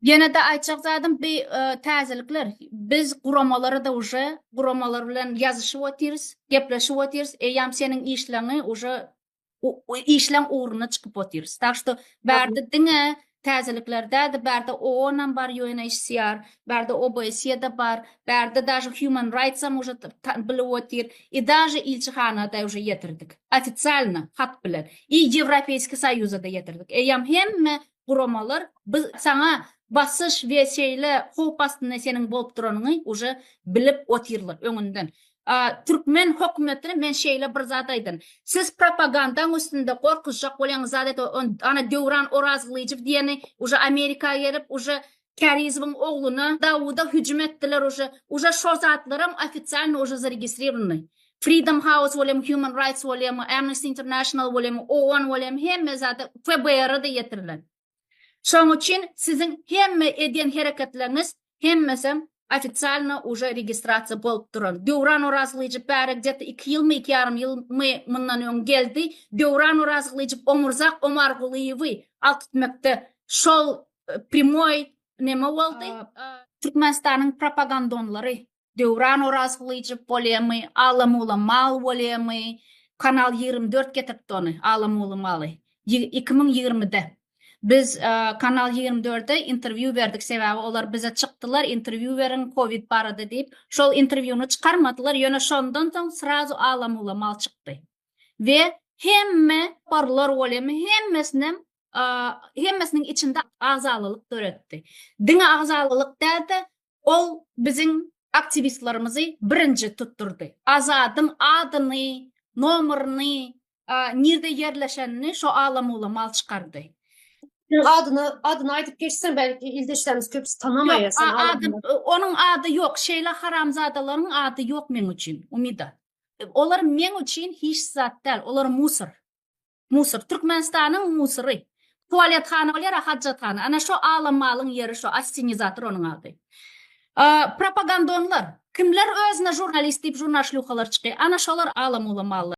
Gene de aytjak zadım bir täzelikler. Biz guramaları da uje guramalar bilen yazışyp otyryz, gepleşip otyryz. Eýam seniň işleňi uje işleň uğruna çykyp otyryz. Tak što bärde diňe täzeliklerde de bärde OON'an bar UNHCR, bärde OBSE-de bar, bärde daşy Human Rights'am uje bilip otyr. I daşy ilçihanada uje yetirdik. Ofitsialny hat bilen. I Ýewropeýski Soýuza da yetirdik. Eýam hemme guramalar biz sana basış ve şeyle hop astyna seniň bolup duranyňy uje bilip otyrlar öňünden. Türkmen hökümetine men şeyle bir zat aýdym. Siz propagandaň üstünde gorkuşjak bolýaňyz zat ana Döwran Orazlyjyw diýeni uje Amerika gelip uje Karizowyň ogluna Dawuda hüjüm etdiler uje şo zatlaram ofitsialny uje zaregistrowany. Freedom House bolýan, Human Rights bolýan, Amnesty International bolýan, OON bolýan hemme zat FBR'da ýetirler. Şoň üçin sizin hemme edýän hereketleriniz hemmesem ofitsialny uje registrasiýa bolup durar. Döwran Orazlyjyw bäri где-то 2 ýyl 2,5 ýyl mundan öň geldi. Döwran Orazlyjyw Omurzak Omargulyýewy alt tutmakda şol primoy neme boldy? Türkmenistanyň propagandonlary. Döwran Orazlyjyw bolýarmy, Alamuly Mal bolýarmy, Kanal 24 getiripdi ony, Alamuly Maly. 2020'de. Biz Kanal 24'de interview verdik sebebi olar bize çıktılar interview verin Covid barada deyip şol interviewnu çıkarmadılar ýöne şondan soň srazu Alamuly Mal çykdy. Ve hemme barlar bolýarmy hemmesiniň içinde azalylyk göretdi. Diňe azalylyk däde ol biziň aktivistlarymyzy birinji tutturdy. Azadyň adyny, nomeryny, nirde yerleşenini şo Alamuly Mal çıkardy. Adını aytıp geçsen belki ildeşlerimiz köpüsü tanamayasın. Onun adı yok. Şeyle haramzadaların adı yok men üçün. Umida. Olar men üçün hiç zat değil. Olar musor. Musor. Türkmenistan'ın musori. Tuvaletxana olar, haccathana. Ana şu Alamalın yeri şu assenizator onun adı. Propagandonlar. Kimler özüne jurnalist deyip jurnalistluqalar çıkıyor. Ana şolar Alamuly Mallar.